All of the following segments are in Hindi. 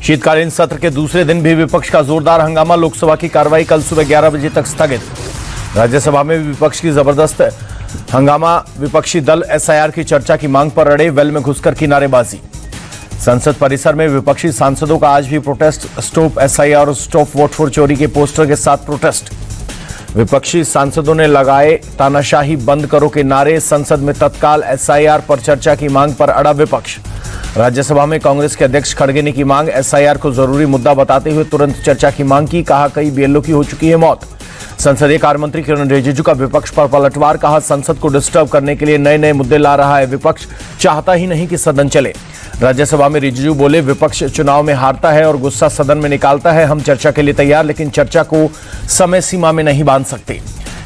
शीतकालीन सत्र के दूसरे दिन भी विपक्ष का जोरदार हंगामा। लोकसभा की कार्रवाई कल सुबह 11 बजे तक स्थगित। राज्यसभा में विपक्ष की जबरदस्त हंगामा। विपक्षी दल एसआईआर की चर्चा की मांग पर अड़े, वेल में घुसकर की नारेबाजी। संसद परिसर में विपक्षी सांसदों का आज भी प्रोटेस्ट। स्टॉप एसआईआर और स्टॉप वोट फॉर चोरी के पोस्टर के साथ प्रोटेस्ट। विपक्षी सांसदों ने लगाए तानाशाही बंद करो के नारे। संसद में तत्काल एसआईआर पर चर्चा की मांग पर अड़ा विपक्ष। राज्यसभा में कांग्रेस के अध्यक्ष खड़गे ने की मांग। एसआईआर को जरूरी मुद्दा बताते हुए तुरंत चर्चा की मांग की। कहा, कई बीएलओ की हो चुकी है मौत। संसदीय कार्य मंत्री किरण रिजिजू का विपक्ष पर पलटवार। कहा, संसद को डिस्टर्ब करने के लिए नए नए मुद्दे ला रहा है विपक्ष, चाहता ही नहीं कि सदन चले। राज्यसभा में रिजिजू बोले, विपक्ष चुनाव में हारता है और गुस्सा सदन में निकालता है। हम चर्चा के लिए तैयार, लेकिन चर्चा को समय सीमा में नहीं बांध सकते।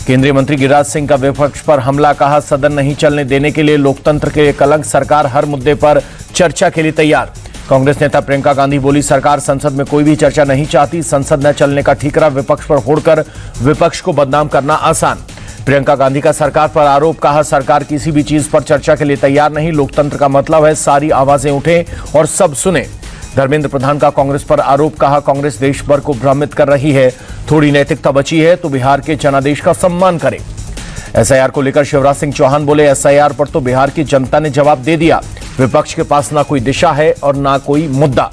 केंद्रीय मंत्री गिरिराज सिंह का विपक्ष पर हमला। कहा, सदन नहीं चलने देने के लिए लोकतंत्र के कलंक। सरकार हर मुद्दे पर चर्चा के लिए तैयार। कांग्रेस नेता प्रियंका गांधी बोली, सरकार संसद में कोई भी चर्चा नहीं चाहती। संसद न चलने का ठीकरा विपक्ष पर फोड़कर विपक्ष को बदनाम करना आसान। प्रियंका गांधी का सरकार पर आरोप। कहा, सरकार किसी भी चीज पर चर्चा के लिए तैयार नहीं। लोकतंत्र का मतलब है सारी आवाजें उठें और सब सुने। धर्मेंद्र प्रधान का कांग्रेस पर आरोप। कहा, कांग्रेस देश भर को भ्रमित कर रही है। थोड़ी नैतिकता बची है तो बिहार के जनादेश का सम्मान करे। एसआईआर को लेकर शिवराज सिंह चौहान बोले, एसआईआर पर तो बिहार की जनता ने जवाब दे दिया। विपक्ष के पास ना कोई दिशा है और ना कोई मुद्दा।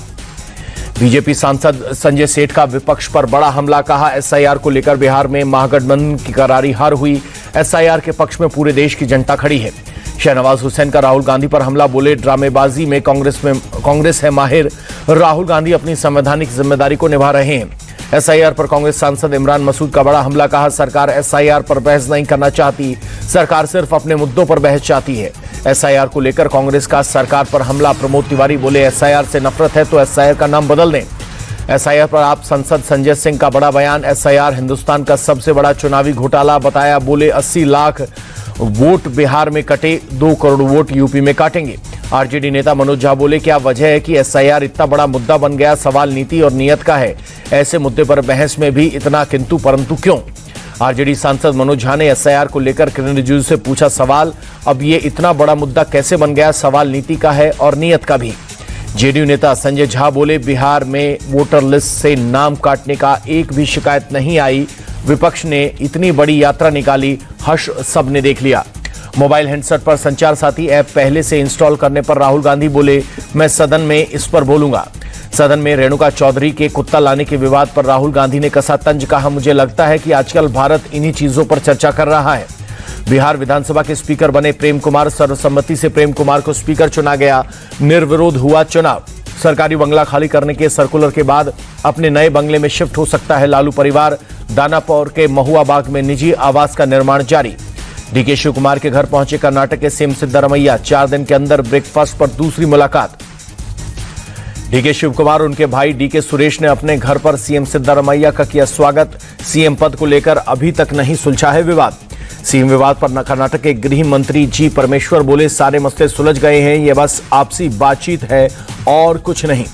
बीजेपी सांसद संजय सेठ का विपक्ष पर बड़ा हमला। कहा, एसआईआर को लेकर बिहार में महागठबंधन की करारी हार हुई। एसआईआर के पक्ष में पूरे देश की जनता खड़ी है। शहनवाज हुसैन का राहुल गांधी पर हमला। बोले, ड्रामेबाजी में कांग्रेस है माहिर। राहुल गांधी अपनी संवैधानिक जिम्मेदारी को निभा रहे हैं। एसआईआर पर कांग्रेस सांसद इमरान मसूद का बड़ा हमला। कहा, सरकार एसआईआर पर बहस नहीं करना चाहती। सरकार सिर्फ अपने मुद्दों पर बहस चाहती है। एसआईआर को लेकर कांग्रेस का सरकार पर हमला। प्रमोद तिवारी बोले, एसआईआर से नफरत है तो एसआईआर का नाम बदल दें। एसआईआर पर आप सांसद संजय सिंह का बड़ा बयान। एसआईआर हिंदुस्तान का सबसे बड़ा चुनावी घोटाला बताया। बोले, 80 लाख वोट बिहार में कटे, 2 करोड़ वोट यूपी में काटेंगे। आरजेडी नेता मनोज झा बोले, क्या वजह है कि एसआईआर इतना बड़ा मुद्दा बन गया? सवाल नीति और नियत का है। ऐसे मुद्दे पर बहस में भी इतना किंतु परंतु क्यों? आरजेडी सांसद मनोज झा ने एसआईआर को लेकर किरण रिजिजू से पूछा सवाल। अब ये इतना बड़ा मुद्दा कैसे बन गया? सवाल नीति का है और नियत का भी। जेडीयू नेता संजय झा बोले, बिहार में वोटर लिस्ट से नाम काटने का एक भी शिकायत नहीं आई। विपक्ष ने इतनी बड़ी यात्रा निकाली, हर्ष सबने देख लिया। मोबाइल हैंडसेट पर संचार साथी ऐप पहले से इंस्टॉल करने पर राहुल गांधी बोले, मैं सदन में इस पर बोलूंगा। सदन में रेणुका चौधरी के कुत्ता लाने के विवाद पर राहुल गांधी ने कसा तंज। कहा, मुझे लगता है कि आजकल भारत इन्हीं चीजों पर चर्चा कर रहा है। बिहार विधानसभा के स्पीकर बने प्रेम कुमार। सर्वसम्मति से प्रेम कुमार को स्पीकर चुना गया। निर्विरोध हुआ चुनाव। सरकारी बंगला खाली करने के सर्कुलर के बाद अपने नए बंगले में शिफ्ट हो सकता है लालू परिवार। दानापुर के महुआ बाग में निजी आवास का निर्माण जारी। डीके शिव कुमार के घर पहुंचे कर्नाटक के सीएम सिद्धरामैया। 4 दिन के अंदर ब्रेकफास्ट पर दूसरी मुलाकात। डीके शिव कुमार और उनके भाई डीके सुरेश ने अपने घर पर सीएम सिद्धरामैया का किया स्वागत। सीएम पद को लेकर अभी तक नहीं सुलझा है विवाद। सीएम विवाद पर कर्नाटक के गृह मंत्री जी परमेश्वर बोले, सारे मसले सुलझ गए हैं, ये बस आपसी बातचीत है और कुछ नहीं।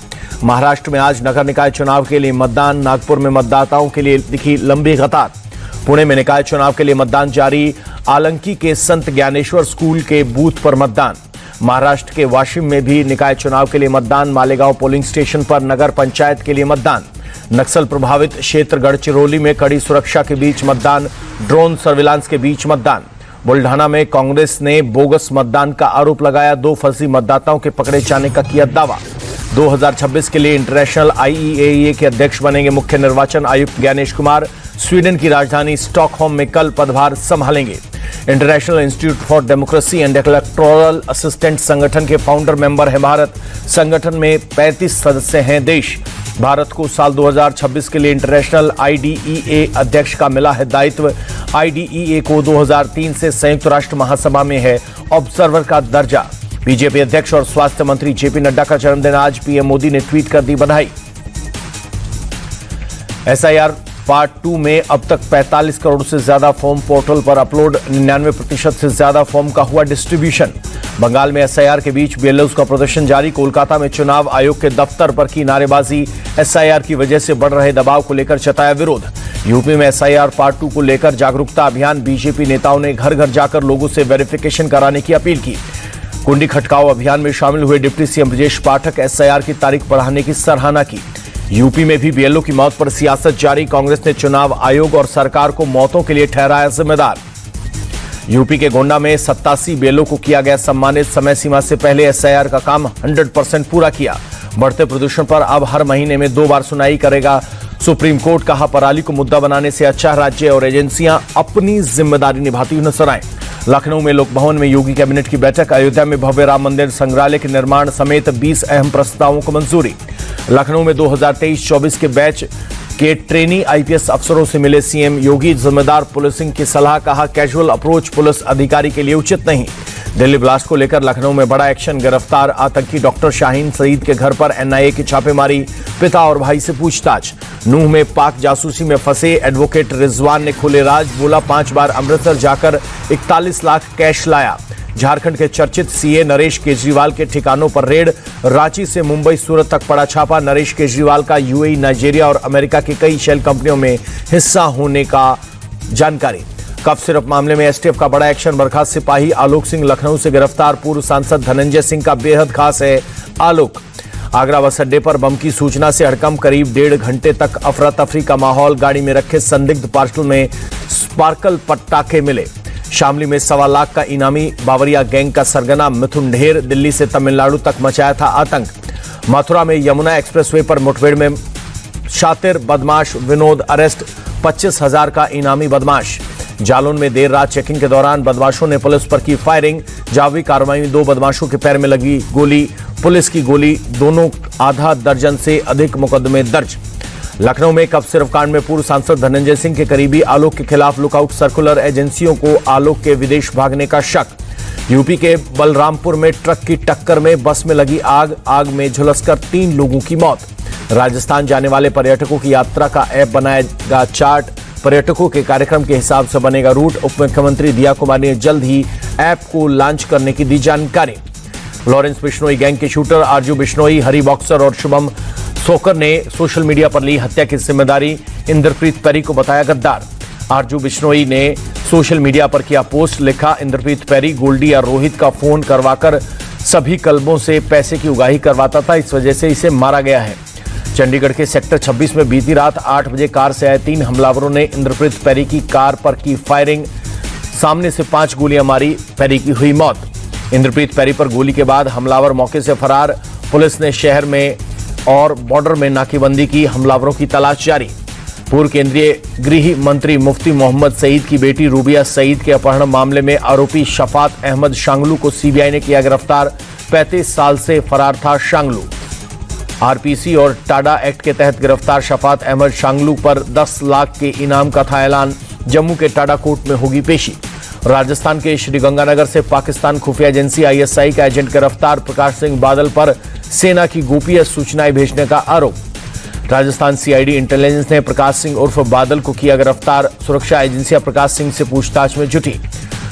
महाराष्ट्र में आज नगर निकाय चुनाव के लिए मतदान। नागपुर में मतदाताओं के लिए दिखी लंबी कतार। पुणे में निकाय चुनाव के लिए मतदान जारी। आलंकी के संत ज्ञानेश्वर स्कूल के बूथ पर मतदान। महाराष्ट्र के वाशिम में भी निकाय चुनाव के लिए मतदान। मालेगांव पोलिंग स्टेशन पर नगर पंचायत के लिए मतदान। नक्सल प्रभावित क्षेत्र गढ़चिरौली में कड़ी सुरक्षा के बीच मतदान। ड्रोन सर्विलांस के बीच मतदान। बुल्ढाना में कांग्रेस ने बोगस मतदान का आरोप लगाया। 2 फर्जी मतदाताओं के पकड़े जाने का किया दावा। 2026 के लिए इंटरनेशनल IEAE के अध्यक्ष बनेंगे मुख्य निर्वाचन आयुक्त ज्ञानेश कुमार। स्वीडन की राजधानी स्टॉकहोम में कल पदभार संभालेंगे। International institute for democracy and electoral assistant संगठन के फाउंडर मेंबर है भारत। संगठन में 35 सदस्य हैं देश। भारत को साल 2026 के लिए इंटरनेशनल IDEA अध्यक्ष का मिला है दायित्व। IDEA को 2003 से संयुक्त राष्ट्र महासभा में है ऑब्जर्वर का दर्जा। बीजेपी अध्यक्ष और स्वास्थ्य मंत्री जेपी नड्डा का जन्मदिन आज। पीएम मोदी ने ट्वीट कर दी बधाई। एसआईआर पार्ट 2 में अब तक 45 करोड़ से ज्यादा फॉर्म पोर्टल पर अपलोड। 99% से ज्यादा फॉर्म का हुआ डिस्ट्रीब्यूशन। बंगाल में एसआईआर के बीच बीएलओ का प्रदर्शन जारी। कोलकाता में चुनाव आयोग के दफ्तर पर की नारेबाजी। एसआईआर की वजह से बढ़ रहे दबाव को लेकर जताया विरोध। यूपी में एसआईआर पार्ट 2 को लेकर जागरूकता अभियान। बीजेपी नेताओं ने घर घर जाकर लोगों से वेरिफिकेशन कराने की अपील की। कुंडी खटकाओ अभियान में शामिल हुए deputy CM Brajesh Pathak SIR की तारीख बढ़ाने की सराहना की। यूपी में भी बीएलओ की मौत पर सियासत जारी, कांग्रेस ने चुनाव आयोग और सरकार को मौतों के लिए ठहराया जिम्मेदार। यूपी के गोंडा में 87 बीएलओ को किया गया सम्मानित, समय सीमा से पहले एसआईआर का काम 100% पूरा किया। बढ़ते प्रदूषण पर अब हर महीने में 2 बार सुनवाई करेगा सुप्रीम कोर्ट, कहा पराली को मुद्दा बनाने से अच्छा राज्य और एजेंसियां अपनी जिम्मेदारी निभाती हुई नजर आए। लखनऊ में लोक भवन में योगी कैबिनेट की बैठक, अयोध्या में भव्य राम मंदिर संग्रहालय के निर्माण समेत 20 अहम प्रस्तावों को मंजूरी। लखनऊ में 2023-24 के बैच के ट्रेनी आईपीएस अफसरों से मिले सीएम योगी, जिम्मेदार पुलिसिंग की सलाह, कहा कैजुअल अप्रोच पुलिस अधिकारी के लिए उचित नहीं। दिल्ली ब्लास्ट को लेकर लखनऊ में बड़ा एक्शन, गिरफ्तार आतंकी डॉक्टर शाहीन सईद के घर पर एनआईए की छापेमारी, पिता और भाई से पूछताछ। नूह में पाक जासूसी में फंसे एडवोकेट रिजवान ने खोले राज, बोला 5 बार अमृतसर जाकर 41 लाख कैश लाया। झारखंड के चर्चित सीए नरेश केजरीवाल के ठिकानों पर रेड, रांची से मुंबई सूरत तक पड़ा छापा। नरेश केजरीवाल का यूएई, नाइजीरिया और अमेरिका की कई शेल कंपनियों में हिस्सा होने का जानकारी। कफ सिरप मामले में एसटीएफ का बड़ा एक्शन, बर्खास्त सिपाही आलोक सिंह लखनऊ से गिरफ्तार। पूर्व सांसद धनंजय सिंह का बेहद खास है आलोक। आगरा बस अड्डे पर बम की सूचना से हड़कंप, करीब 1.5 घंटे तक अफरा तफरी का माहौल। गाड़ी में रखे संदिग्ध पार्सल में स्पार्कल पटाखे मिले। शामली में 1.25 लाख का इनामी बावरिया गैंग का सरगना मिथुन ढेर, दिल्ली से तमिलनाडु तक मचाया था आतंक। मथुरा में यमुना एक्सप्रेसवे पर मुठभेड़ में शातिर बदमाश विनोद अरेस्ट, 25,000 का इनामी बदमाश। जालौन में देर रात चेकिंग के दौरान बदमाशों ने पुलिस पर की फायरिंग, जावी कार्रवाई में 2 बदमाशों के पैर में लगी गोली, पुलिस की गोली, दोनों आधा दर्जन से अधिक मुकदमे दर्ज। लखनऊ में कफ सिरप कांड में पूर्व सांसद धनंजय सिंह के करीबी आलोक के खिलाफ लुकआउट सर्कुलर, एजेंसियों को आलोक के विदेश भागने का शक। यूपी के बलरामपुर में ट्रक की टक्कर में बस में लगी आग, आग में झुलसकर 3 लोगों की मौत। राजस्थान जाने वाले पर्यटकों की यात्रा का ऐप बनाएगा चार्ट, पर्यटकों के कार्यक्रम के हिसाब से बनेगा रूट। उप मुख्यमंत्री दिया कुमारी ने जल्द ही ऐप को लॉन्च करने की दी जानकारी। लॉरेंस बिश्नोई गैंग के शूटर आरजू बिश्नोई, हरी बॉक्सर और शुभम सोकर ने सोशल मीडिया पर ली हत्या की जिम्मेदारी, इंद्रप्रीत पैरी को बताया गद्दार। आरजू बिश्नोई ने सोशल मीडिया पर किया पोस्ट, लिखा इंद्रप्रीत पैरी गोल्डी या रोहित का फोन करवाकर सभी क्लबों से पैसे की उगाही करवाता था, इस वजह से इसे मारा गया है। चंडीगढ़ के सेक्टर 26 में बीती रात 8 बजे कार से आए 3 हमलावरों ने इंद्रप्रीत पैरी की कार पर की फायरिंग, सामने से 5 गोलियां मारी, पैरी की हुई मौत। इंद्रप्रीत पैरी पर गोली के बाद हमलावर मौके से फरार, पुलिस ने शहर में और बॉर्डर में नाकेबंदी की, हमलावरों की तलाश जारी। पूर्व केंद्रीय गृह मंत्री मुफ्ती मोहम्मद सईद की बेटी रूबिया सईद के अपहरण मामले में आरोपी शफात अहमद शांगलू को सीबीआई ने किया गिरफ्तार, 35 साल से फरार था शांगलू। आरपीसी और टाडा एक्ट के तहत गिरफ्तार शफात अहमद शांगलू पर 10 लाख के इनाम का था ऐलान, जम्मू के टाडा कोर्ट में होगी पेशी। राजस्थान के श्रीगंगानगर से पाकिस्तान खुफिया एजेंसी आईएसआई का एजेंट गिरफ्तार, प्रकाश सिंह बादल पर सेना की गोपनीय सूचनाएं भेजने का आरोप। राजस्थान सीआईडी इंटेलिजेंस ने प्रकाश सिंह उर्फ बादल को किया गिरफ्तार, सुरक्षा एजेंसियां प्रकाश सिंह से पूछताछ में जुटी।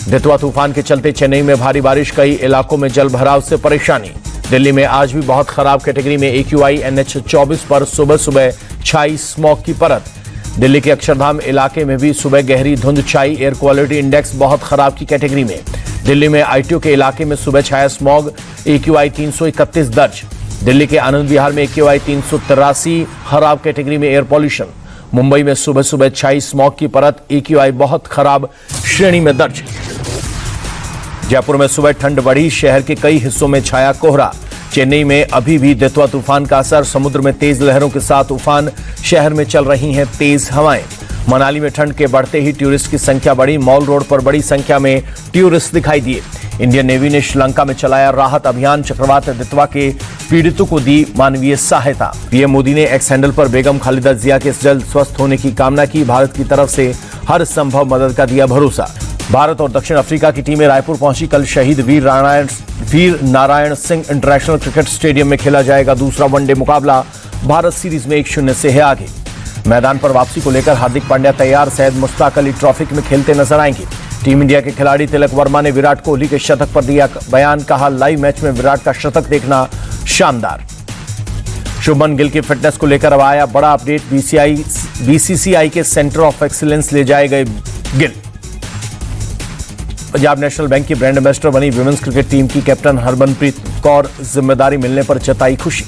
दितवा तूफान के चलते चेन्नई में भारी बारिश, कई इलाकों में जल भराव से परेशानी। दिल्ली में आज भी बहुत खराब कैटेगरी में AQI NH24 पर सुबह सुबह छाई स्मॉग की परत। दिल्ली के अक्षरधाम इलाके में भी सुबह गहरी धुंध छाई, एयर क्वालिटी इंडेक्स बहुत खराब की कैटेगरी में। दिल्ली में ITO के इलाके में सुबह छाया स्मॉग, AQI 331 दर्ज। दिल्ली के आनंद विहार में AQI 383, खराब कैटेगरी में एयर पॉल्यूशन। मुंबई में सुबह सुबह छाई स्मॉग की परत, AQI बहुत खराब श्रेणी में दर्ज। जयपुर में सुबह ठंड बढ़ी, शहर के कई हिस्सों में छाया कोहरा। चेन्नई में अभी भी दितवा तूफान का असर, समुद्र में तेज लहरों के साथ उफान, शहर में चल रही हैं तेज हवाएं। मनाली में ठंड के बढ़ते ही टूरिस्ट की संख्या बढ़ी, मॉल रोड पर बड़ी संख्या में टूरिस्ट दिखाई दिए। इंडियन नेवी ने श्रीलंका में चलाया राहत अभियान, चक्रवात दितवा के पीड़ितों को दी मानवीय सहायता। पीएम मोदी ने एक्स हैंडल पर बेगम खालिदा जिया के जल्द स्वस्थ होने की कामना की, भारत की तरफ से हर संभव मदद का दिया भरोसा। भारत और दक्षिण अफ्रीका की टीमें रायपुर पहुंची, कल Shaheed Veer Narayan Singh international cricket stadium में खेला जाएगा दूसरा वनडे मुकाबला, भारत सीरीज में 1-0 से है आगे। मैदान पर वापसी को लेकर हार्दिक पांड्या तैयार, सैयद मुश्ताक अली ट्रॉफी में खेलते नजर आएंगे। टीम इंडिया के खिलाड़ी तिलक वर्मा ने विराट कोहली के शतक पर दिया बयान, कहा लाइव मैच में विराट का शतक देखना शानदार। शुभमन गिल की फिटनेस को लेकर अब आया बड़ा अपडेट, बीसीसीआई के सेंटर ऑफ एक्सीलेंस ले जाए गए गिल। पंजाब नेशनल बैंक की ब्रांड एम्बेसडर बनी विमेंस क्रिकेट टीम की कैप्टन हरमनप्रीत कौर, जिम्मेदारी मिलने पर जताई खुशी।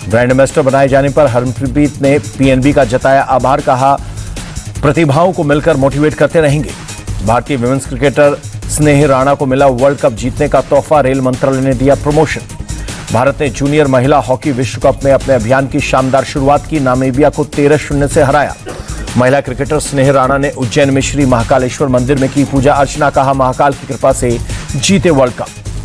ब्रांड एम्बेसडर बनाए जाने पर हरमनप्रीत ने पीएनबी का जताया आभार, कहा प्रतिभाओं को मिलकर मोटिवेट करते रहेंगे। भारतीय विमेंस क्रिकेटर स्नेह राणा को मिला वर्ल्ड कप जीतने का तोहफा, रेल मंत्रालय ने दिया प्रमोशन। भारत ने जूनियर महिला हॉकी विश्व कप में अपने अभियान की शानदार शुरुआत की, नामीबिया को 13-0 से हराया। महिला क्रिकेटर स्नेह राणा ने उज्जैन में श्री महाकालेश्वर मंदिर में की पूजा अर्चना, कहा महाकाल की कृपा से जीते वर्ल्ड कप।